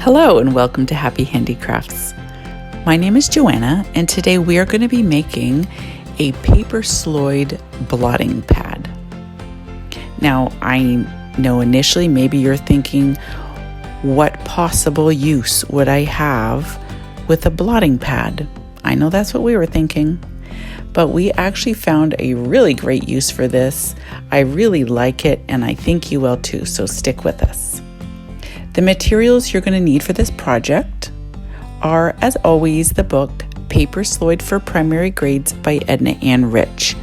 Hello and welcome to Happy Handicrafts. My name is Joanna and today we are going to be making a Paper Sloyd blotting pad. Now I know initially maybe you're thinking, what possible use would I have with a blotting pad? I know that's what we were thinking, but we actually found a really great use for this. I really like it and I think you will too, so stick with us. The materials you're going to need for this project are, as always, the book Paper Sloyd for Primary Grades by Ednah Anne Rich.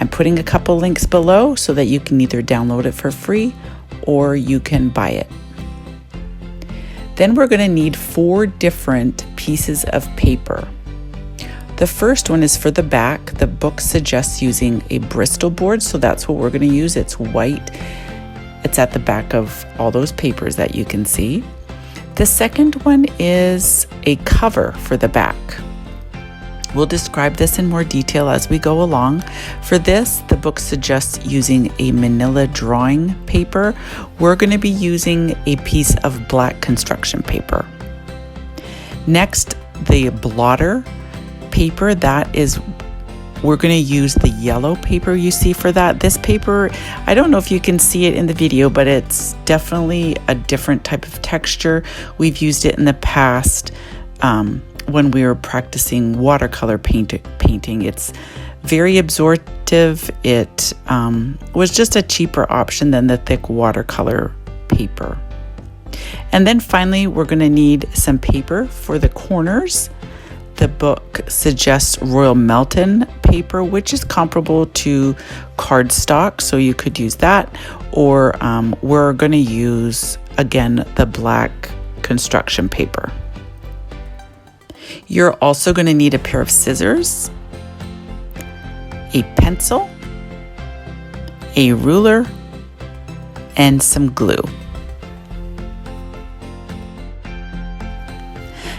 I'm putting a couple links below so that you can either download it for free or you can buy it. Then we're going to need 4 different pieces of paper. The first one is for the back. The book suggests using a Bristol board, so that's what we're going to use. It's white. It's at the back of all those papers that you can see. The second one is a cover for the back. We'll describe this in more detail as we go along. For this, the book suggests using a manila drawing paper. We're going to be using a piece of black construction paper. Next, the blotter paper, we're going to use the yellow paper you see for that. This paper, I don't know if you can see it in the video, but it's definitely a different type of texture. We've used it in the past when we were practicing watercolor painting. It's very absorptive. It was just a cheaper option than the thick watercolor paper. And then finally, we're going to need some paper for the corners. The book suggests Royal Melton paper, which is comparable to cardstock, so you could use that. Or we're going to use, again, the black construction paper. You're also going to need a pair of scissors, a pencil, a ruler, and some glue.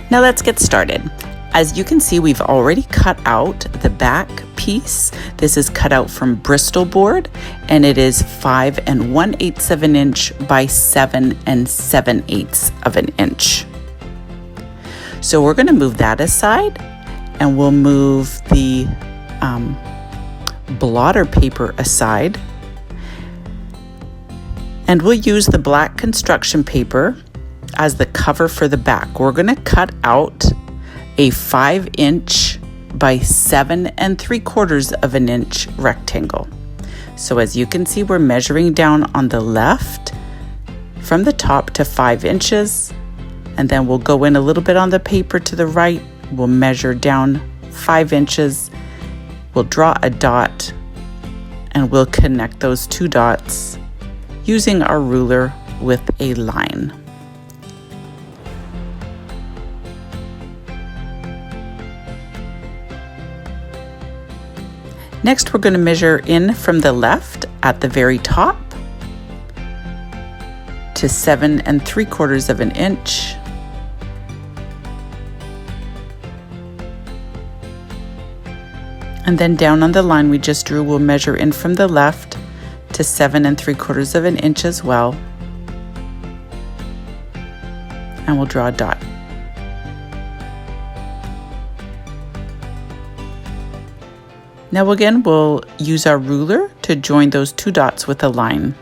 Now let's get started. As you can see, we've already cut out the back piece. This is cut out from Bristol board, and it is 5 1/8 of an inch by 7 7/8 of an inch. So we're going to move that aside, and we'll move the blotter paper aside, and we'll use the black construction paper as the cover for the back. We're going to cut out a 5 inch by 7 3/4 of an inch rectangle. So as you can see, we're measuring down on the left from the top to 5 inches, and then we'll go in a little bit on the paper to the right. We'll measure down 5 inches. We'll draw a dot, and we'll connect those 2 dots using our ruler with a line. Next, we're going to measure in from the left at the very top to 7 3/4 of an inch. And then down on the line we just drew, we'll measure in from the left to 7 3/4 of an inch as well. And we'll draw a dot. Now again, we'll use our ruler to join those 2 dots with a line.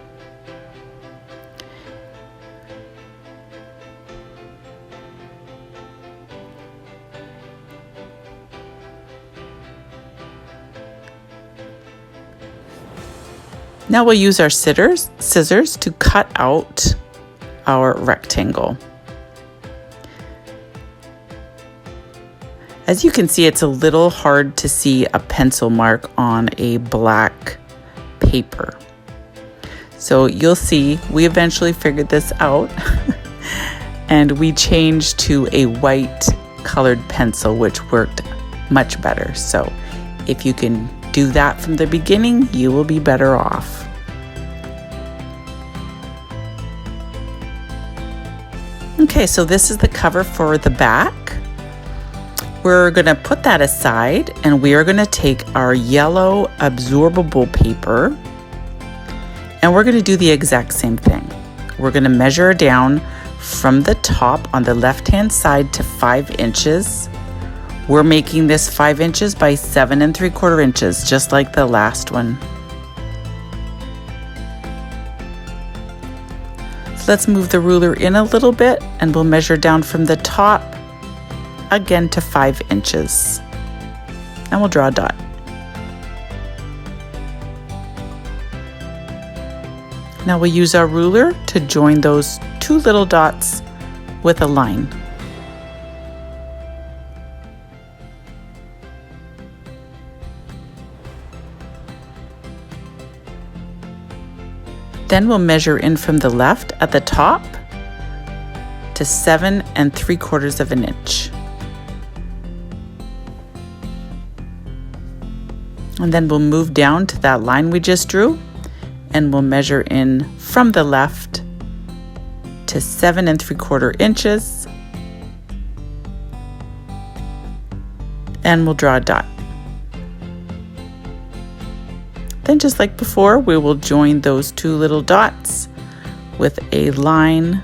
Now we'll use our scissors to cut out our rectangle. As you can see, it's a little hard to see a pencil mark on a black paper. So you'll see, we eventually figured this out and we changed to a white colored pencil, which worked much better. So if you can do that from the beginning, you will be better off. Okay, so this is the cover for the back. We're going to put that aside, and we are going to take our yellow absorbable paper and we're going to do the exact same thing. We're going to measure down from the top on the left-hand side to 5 inches. We're making this 5 inches by 7 3/4 inches, just like the last one. So let's move the ruler in a little bit and we'll measure down from the top again to 5 inches. And we'll draw a dot. Now we'll use our ruler to join those 2 little dots with a line. Then we'll measure in from the left at the top to 7 3/4 inches. And then we'll move down to that line we just drew, and we'll measure in from the left to 7 3/4 inches, and we'll draw a dot. Then just like before, we will join those 2 little dots with a line.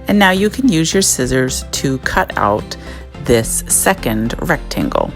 And now you can use your scissors to cut out this second rectangle.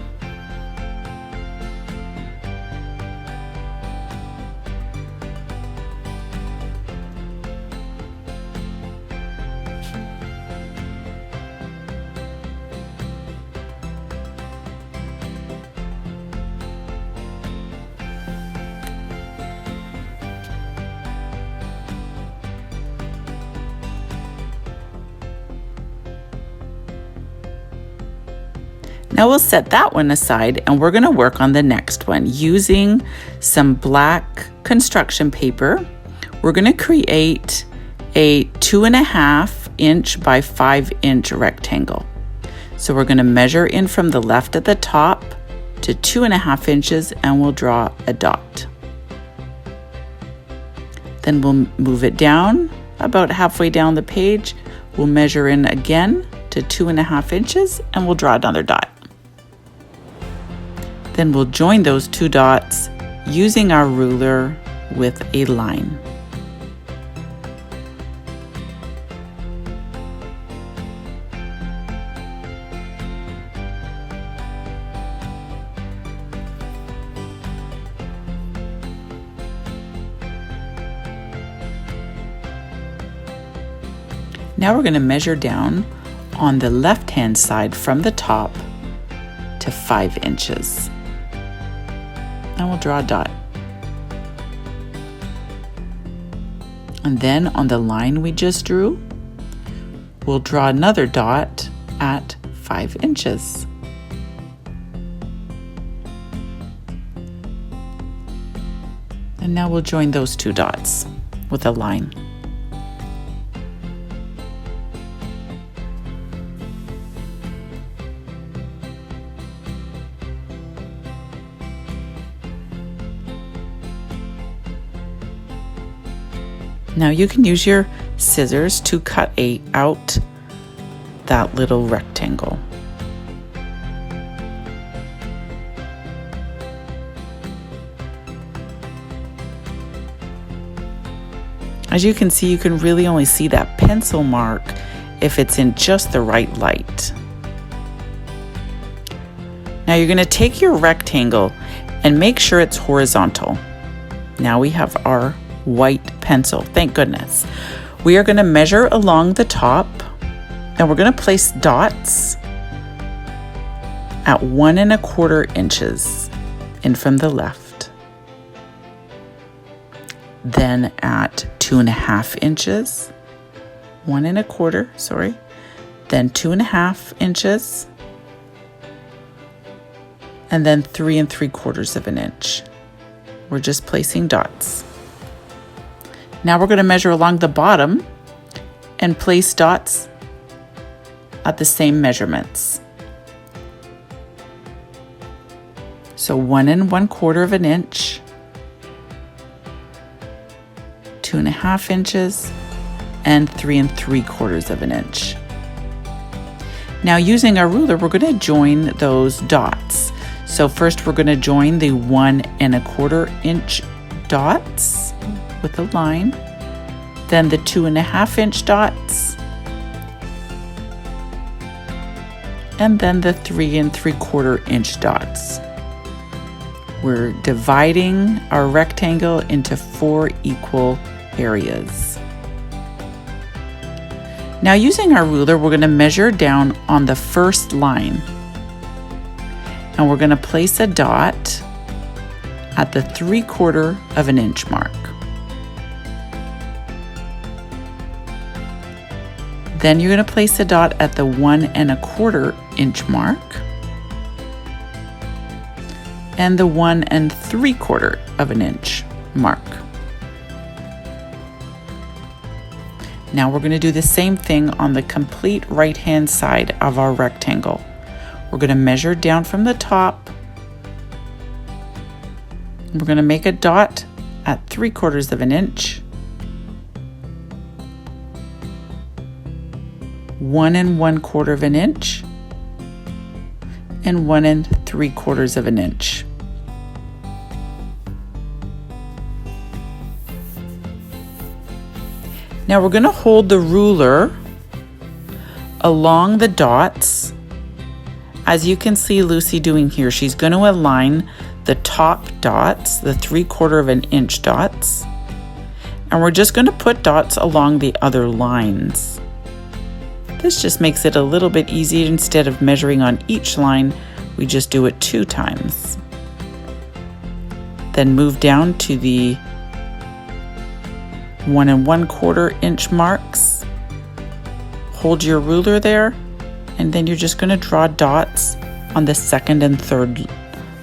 Now we'll set that one aside and we're going to work on the next one using some black construction paper. We're going to create a 2.5 inch by 5 inch rectangle. So we're going to measure in from the left at the top to 2.5 inches and we'll draw a dot. Then we'll move it down about halfway down the page. We'll measure in again to 2.5 inches and we'll draw another dot. Then we'll join those 2 dots using our ruler with a line. Now we're going to measure down on the left-hand side from the top to 5 inches. And we'll draw a dot. And then on the line we just drew, we'll draw another dot at 5 inches. And now we'll join those 2 dots with a line. Now you can use your scissors to cut out that little rectangle. As you can see, you can really only see that pencil mark if it's in just the right light. Now you're going to take your rectangle and make sure it's horizontal. Now we have our white pencil, thank goodness. We are going to measure along the top and we're going to place dots at 1 1/4 inches in from the left, then at 2.5 inches, 1 1/4, sorry, then 2.5 inches, and then 3 3/4 inches. We're just placing dots. Now we're going to measure along the bottom and place dots at the same measurements. So 1 1/4 inch, 2.5 inches, and 3 3/4 of an inch. Now using our ruler, we're going to join those dots. So first we're going to join the 1 1/4 inch dots with a line, then the 2 1/2 inch dots, and then the 3 3/4 inch dots. We're dividing our rectangle into 4 equal areas. Now using our ruler, we're going to measure down on the first line. And we're going to place a dot at the 3/4 of an inch mark. Then you're going to place a dot at the 1 1/4 inch mark and the 1 3/4 of an inch mark. Now we're going to do the same thing on the complete right-hand side of our rectangle. We're going to measure down from the top. We're going to make a dot at 3/4 of an inch, 1 1/4 of an inch, and 1 3/4 of an inch. Now we're going to hold the ruler along the dots. As you can see Lucy doing here, she's going to align the top dots, the 3/4 of an inch dots, and we're just going to put dots along the other lines. This just makes it a little bit easier. Instead of measuring on each line, we just do it 2 times. Then move down to the 1 1/4 inch marks. Hold your ruler there, and then you're just going to draw dots on the 2nd and 3rd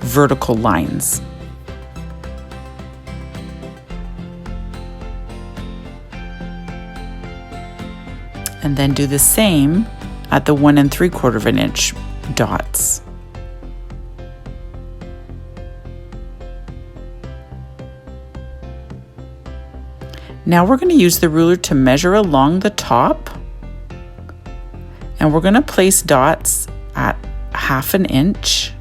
vertical lines. And then do the same at the 1 3/4 of an inch dots. Now we're going to use the ruler to measure along the top, and we're going to place dots at 1/2 an inch,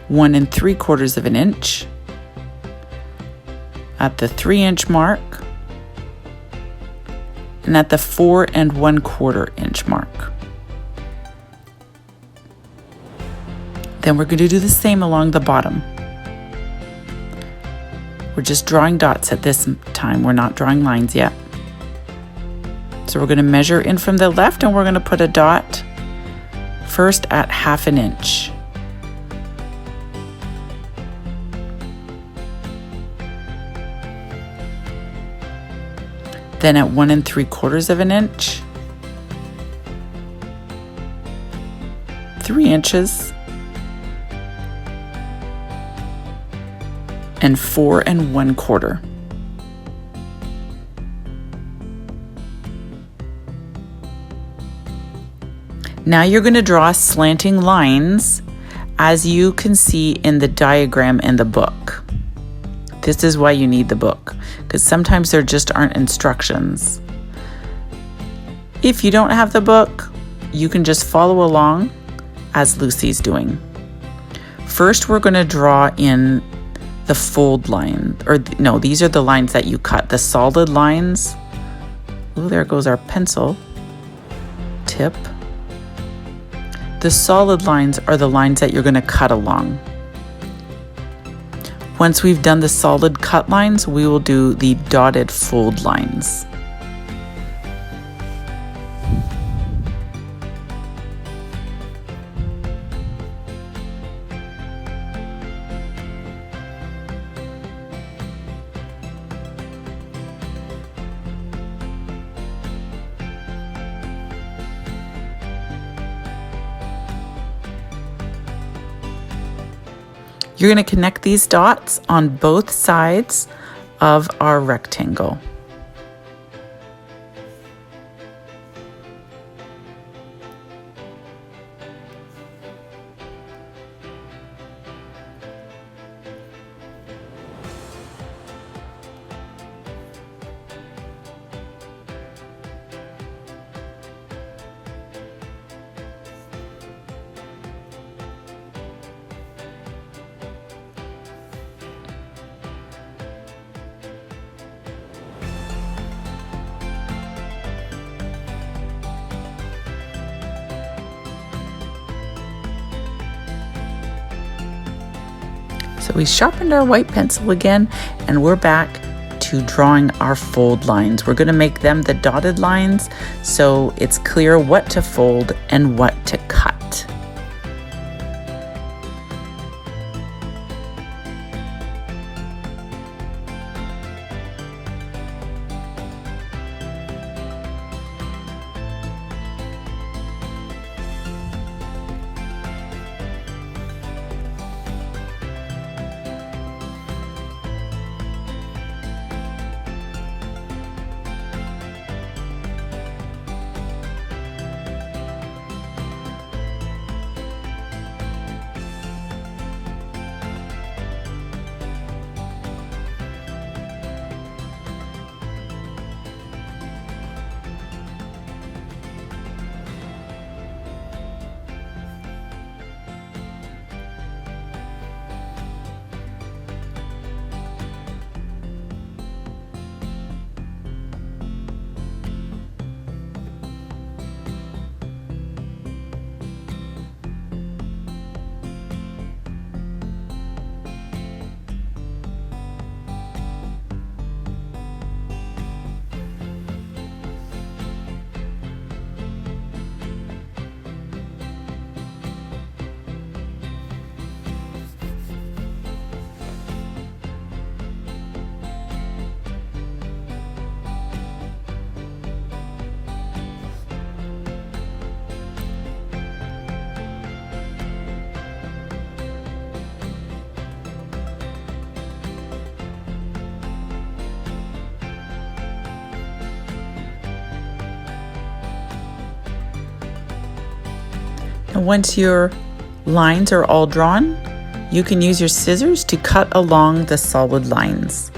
one 3/4 of an inch, at the 3-inch mark, and at the 4 1/4 inch mark. Then we're going to do the same along the bottom. We're just drawing dots at this time. We're not drawing lines yet. So we're going to measure in from the left, and we're going to put a dot first at 1/2 an inch. Then at 1 3/4 of an inch, 3 inches, and 4 1/4. Now you're going to draw slanting lines, as you can see in the diagram in the book. This is why you need the book, because sometimes there just aren't instructions. If you don't have the book, you can just follow along as Lucy's doing. First, we're going to draw in the fold line, or no, these are the lines that you cut, the solid lines. Oh, there goes our pencil tip. The solid lines are the lines that you're going to cut along. Once we've done the solid cut lines, we will do the dotted fold lines. You're going to connect these dots on both sides of our rectangle. So we sharpened our white pencil again, and we're back to drawing our fold lines. We're going to make them the dotted lines so it's clear what to fold and what to cut. And once your lines are all drawn, you can use your scissors to cut along the solid lines.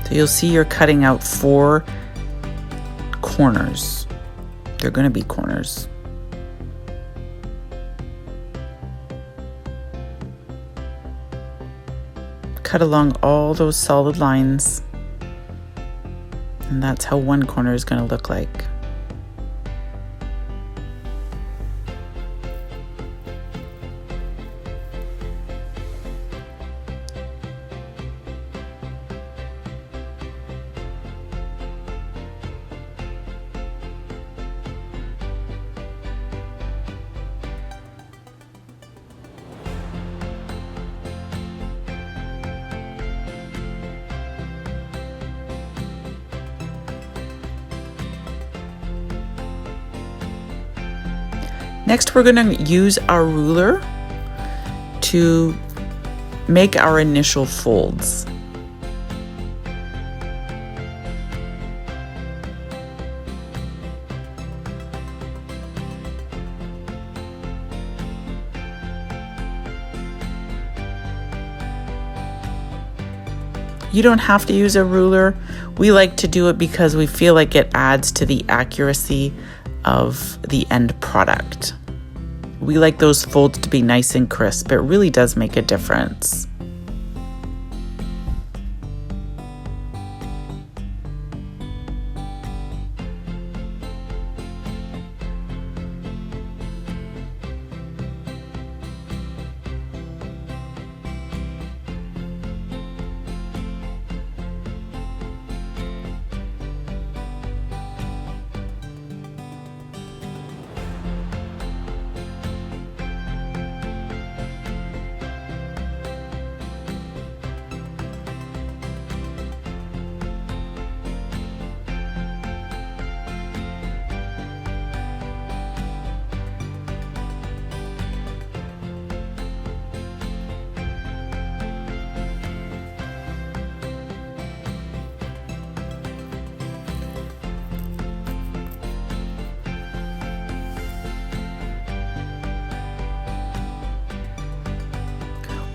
So you'll see you're cutting out 4 corners. They're going to be corners. Cut along all those solid lines. And that's how one corner is going to look like. Next, we're going to use our ruler to make our initial folds. You don't have to use a ruler. We like to do it because we feel like it adds to the accuracy of the end product. We like those folds to be nice and crisp. It really does make a difference.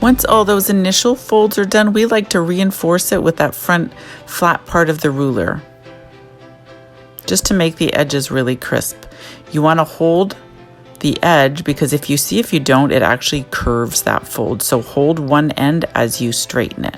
Once all those initial folds are done, we like to reinforce it with that front flat part of the ruler, just to make the edges really crisp. You want to hold the edge because if you don't, it actually curves that fold. So hold one end as you straighten it.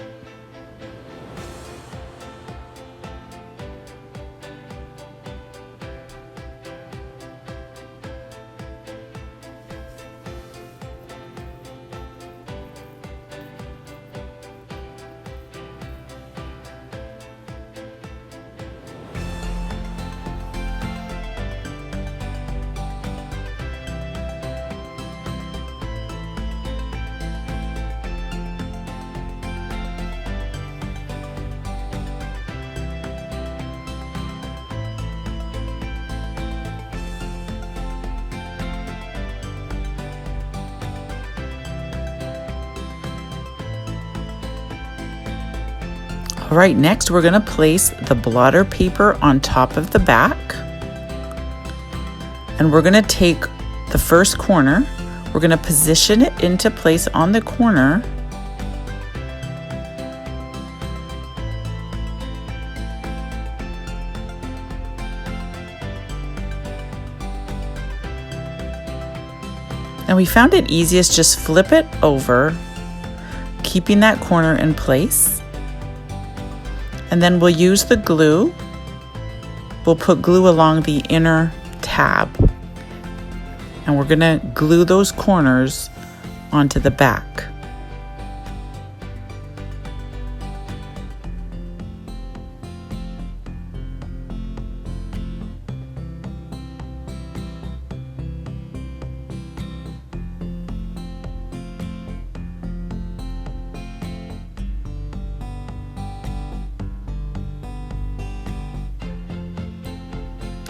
All right, next we're gonna place the blotter paper on top of the back. And we're gonna take the first corner, we're gonna position it into place on the corner. And we found it easiest, just flip it over, keeping that corner in place. And then we'll use the glue. We'll put glue along the inner tab. And we're gonna glue those corners onto the back.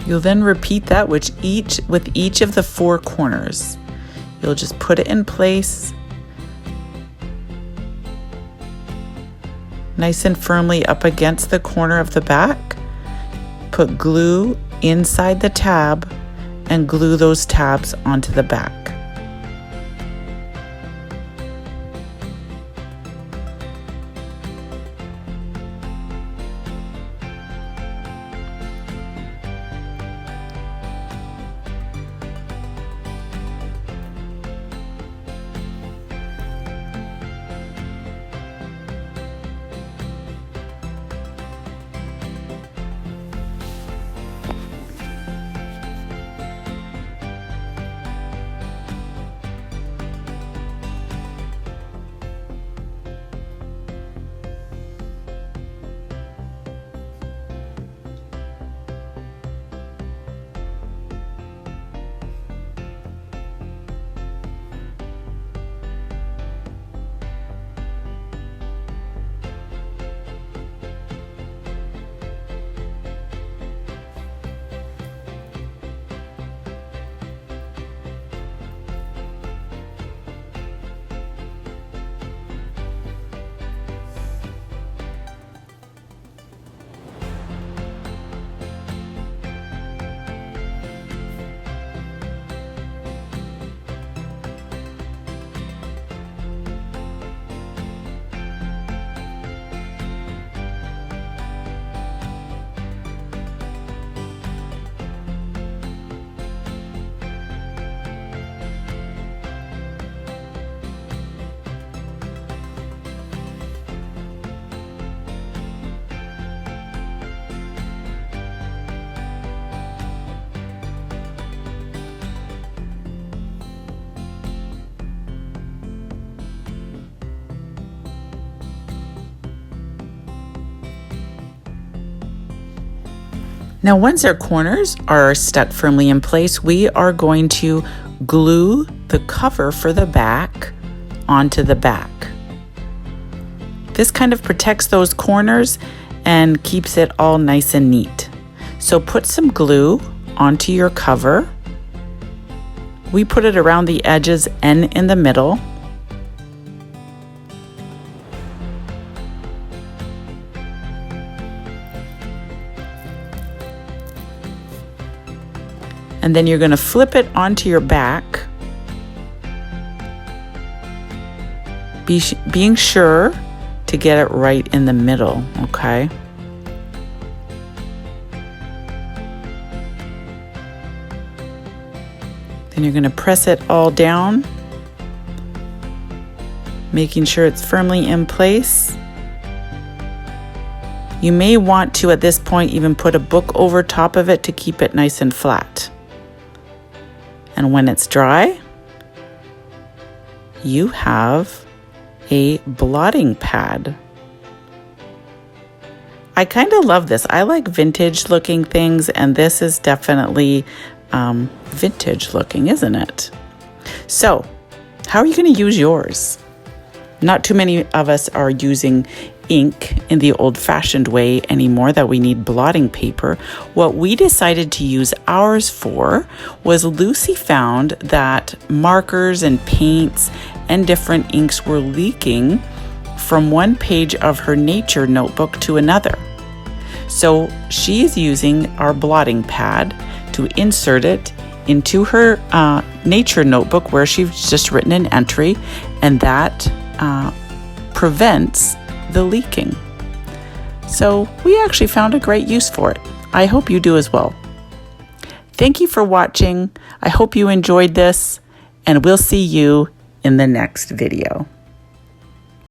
You'll then repeat that with each of the 4 corners. You'll just put it in place, nice and firmly up against the corner of the back. Put glue inside the tab and glue those tabs onto the back. Now, once our corners are stuck firmly in place, we are going to glue the cover for the back onto the back. This kind of protects those corners and keeps it all nice and neat. So put some glue onto your cover. We put it around the edges and in the middle. And then you're going to flip it onto your back, being sure to get it right in the middle, okay? Then you're going to press it all down, making sure it's firmly in place. You may want to, at this point, even put a book over top of it to keep it nice and flat. And when it's dry, you have a blotting pad. I kind of love this. I like vintage looking things, and this is definitely vintage looking, isn't it? So, how are you going to use yours? Not too many of us are using ink in the old-fashioned way anymore, that we need blotting paper. What we decided to use ours for was Lucy found that markers and paints and different inks were leaking from one page of her nature notebook to another. So she's using our blotting pad to insert it into her nature notebook where she's just written an entry, and that prevents the leaking. So we actually found a great use for it. I hope you do as well. Thank you for watching. I hope you enjoyed this, and we'll see you in the next video.